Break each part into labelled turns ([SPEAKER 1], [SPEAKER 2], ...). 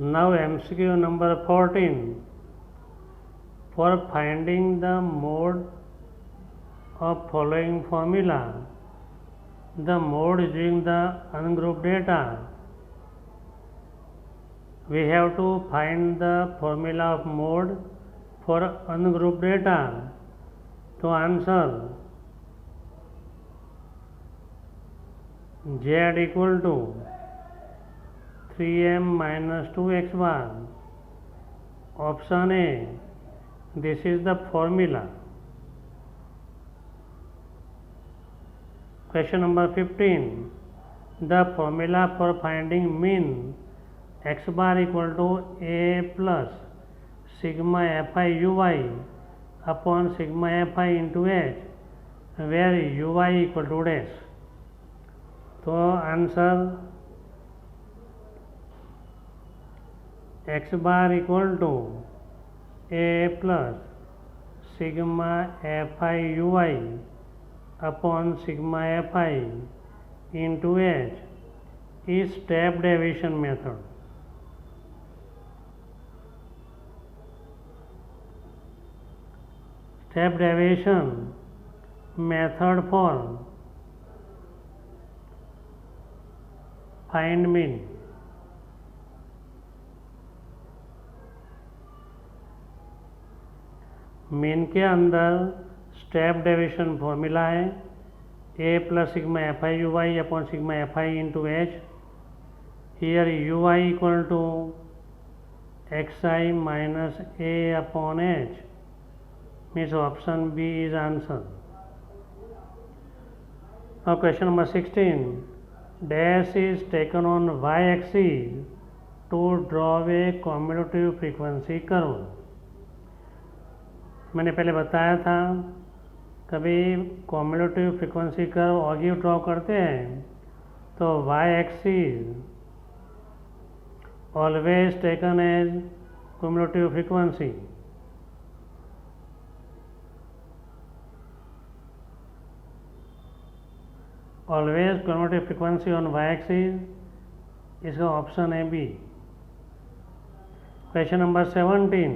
[SPEAKER 1] Now MCQ number 14. For finding the mode of following formula, the mode using the ungrouped data, we have to find the formula of mode for ungrouped data. To answer, z equal to 3m minus 2x bar. Option A, this is the formula. Question number 15. The formula for finding mean x bar equal to a plus sigma fi uy upon sigma fi into h, where uy equal to dash. तो answer x bar equal to a plus sigma fi uy upon sigma fi into h is step deviation method. Step deviation method for find mean. Mean के अंदर step deviation formula है a plus sigma f i u y upon sigma f i into h. Here u y equal to x i minus a upon h. Means option B is answer. Now question number 16. Dash is taken on y-axis to draw a cumulative frequency curve. मैंने पहले बताया था कभी cumulative frequency curve ऑगिव draw करते हैं तो y-axis always taken as cumulative frequency. Always cumulative frequency on y-axis, इसका option है B. Question number 17.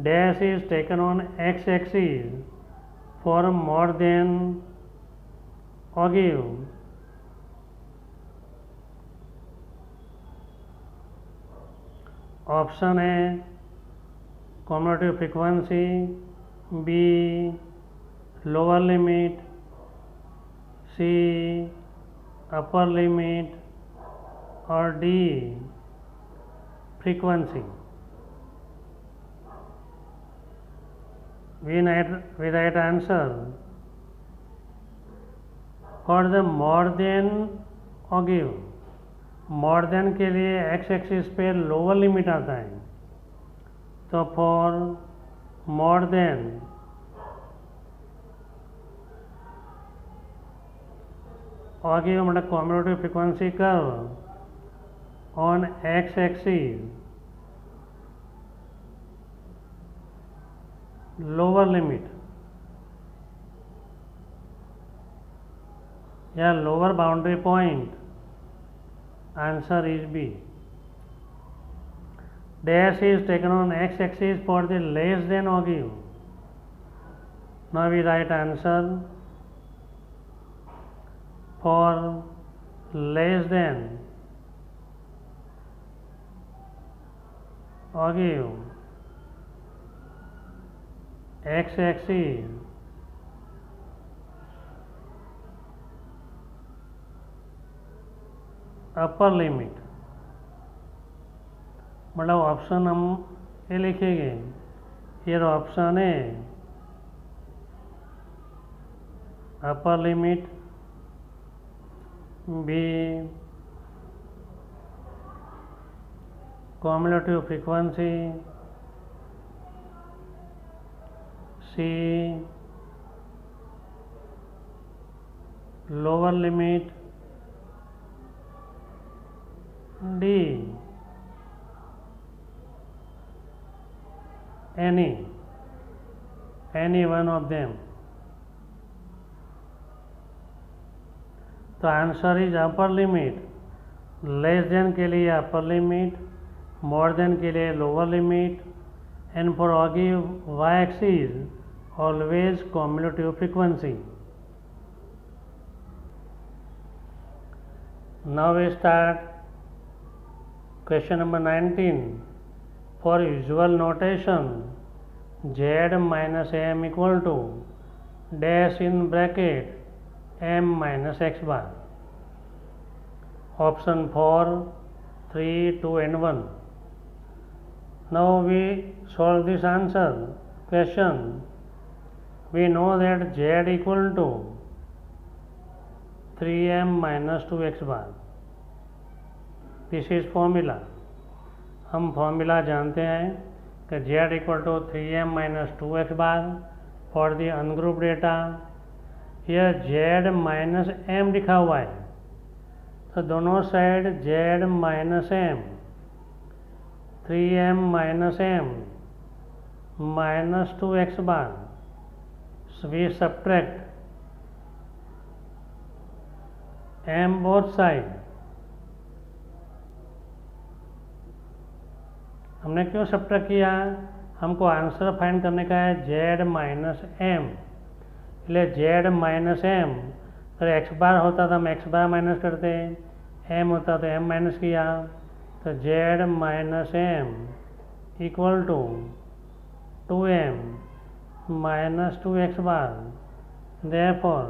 [SPEAKER 1] Dash is taken on x-axis for more than ogive. Option है cumulative frequency, B lower limit, C upper limit और D frequency. We write answer for the more than ogive. more than के लिए x axis पे lower limit आता है तो for more than ogive मतलब cumulative frequency curve on x axis lower limit या lower boundary point. Answer is B. Dash is taken on x axis for the less than ogive. Now we write answer for less than ogive x axis upper limit मतलब option हम ये लिखेंगे. ये option है upper limit, B cumulative frequency, C lower limit, D any one of them. तो answer is upper limit less than के लिए upper limit, more then के लिए lower limit, and for y axis always cumulative frequency. Now we start question number 19. For usual notation, z minus m equal to dash in bracket m minus x bar. Option 4, 3, 2 and 1. Now we solve this answer question. We know that z equal to 3m minus 2x bar. This is formula. हम formula जानते हैं कि z equal to 3m minus 2x bar for the ungroup data. यह z minus m लिखा हुआ है, तो दोनों side z minus m, 3m minus m minus 2x bar. So we subtract m both side. हमने क्यों सब्ट्रैक्ट किया? हमको आंसर फाइंड करने का है z माइनस m. इसलिए z माइनस m, अगर x बार होता तो हम x बार माइनस करते, m होता तो m माइनस किया. तो z minus m equal to 2m minus 2x bar. Therefore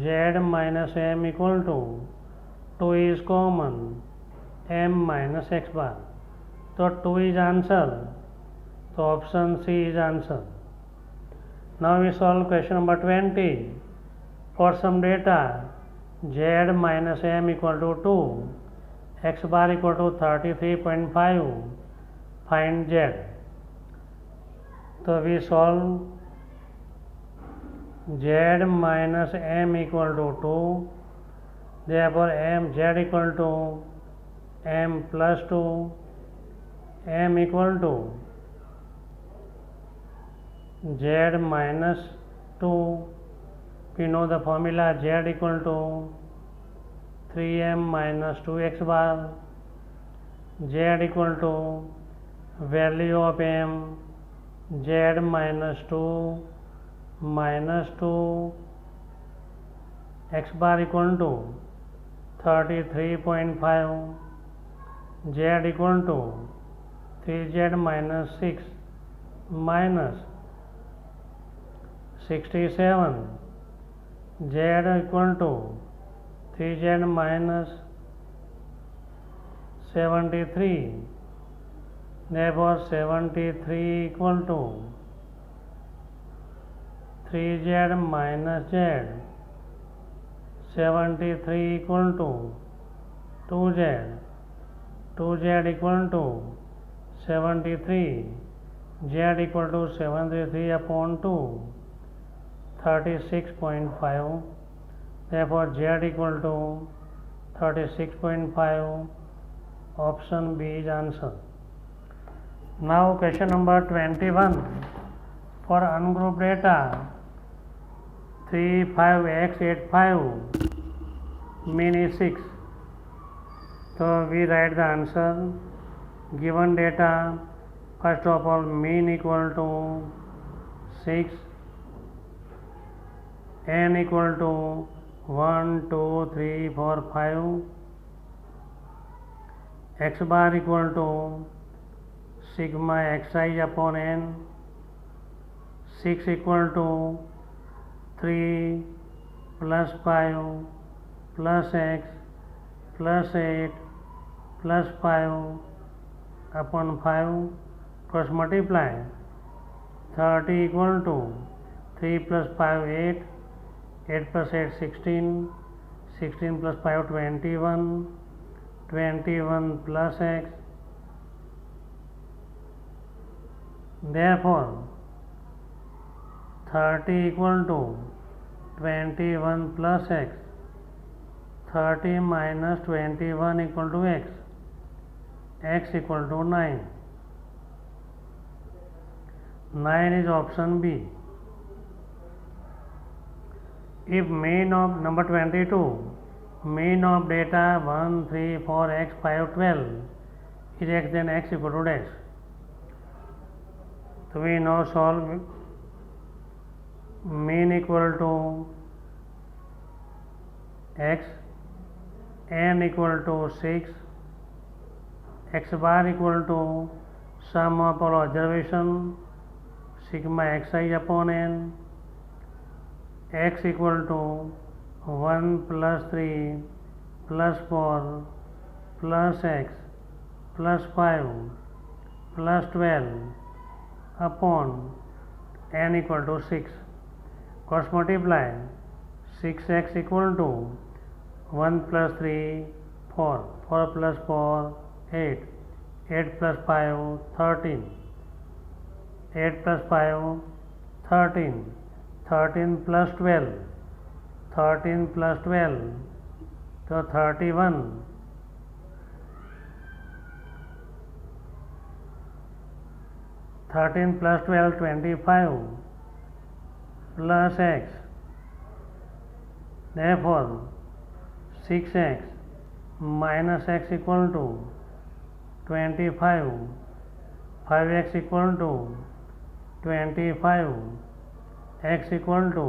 [SPEAKER 1] z minus m equal to 2 is common, m minus x bar. तो 2 is answer. So option C is answer. Now we solve question number 20. For some data z minus m equal to 2, x bar equal to 33.5, find z. So we solve z minus m equal to 2. Therefore z equal to m plus 2, m equal to z minus 2. We know the formula z equal to 3m minus 2x bar. Z equal to value of m, z minus 2 minus 2 x bar equal to 33.5. Z equal to 3z minus 6 minus 67. Z equal to 3z minus 73. Therefore 73 equal to 3z minus z. 73 equal to 2z. 2z equal to 73, z equal to 73 upon 2, 36.5. Therefore z equal to 36.5. Option B is answer. Now question number 21. For ungrouped data 35x85, mean is 6. So we write the answer. Given data, first of all mean equal to 6, n equal to 1, 2, 3, 4, 5, x bar equal to sigma xi upon n, 6 equal to 3 plus 5 plus x plus 8 plus 5 upon 5, cross multiply. 30 equal to 3 plus 5 8, 8 plus 8 16, 16 plus 5 21, 21 plus x. Therefore 30 equal to 21 plus x. 30 minus 21 equal to x. X equal to 9. 9 is option B. If mean of number 22, mean of data 1 3 4 x 5 12 is x, then x equal to dash. So we now solve mean equal to x, n equal to 6, x bar equal to sum of all observation sigma xi upon n, x equal to 1 plus 3 plus 4 plus x plus 5 plus 12 upon n equal to 6. Cross multiply 6x equal to 1 plus 3 4, 4 plus 4 8, 8 plus 5 13, 8 plus 5 13, 13 plus 12, 13 plus 12, so 31, 13 plus 12 25 plus x, therefore 6x minus x equal to 25, 5x equal to 25, x equal to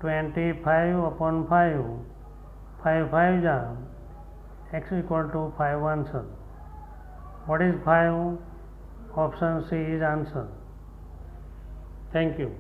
[SPEAKER 1] 25 upon 5, 5 5 ja, x equal to 5 answer. What is 5? Option C is answer. Thank you.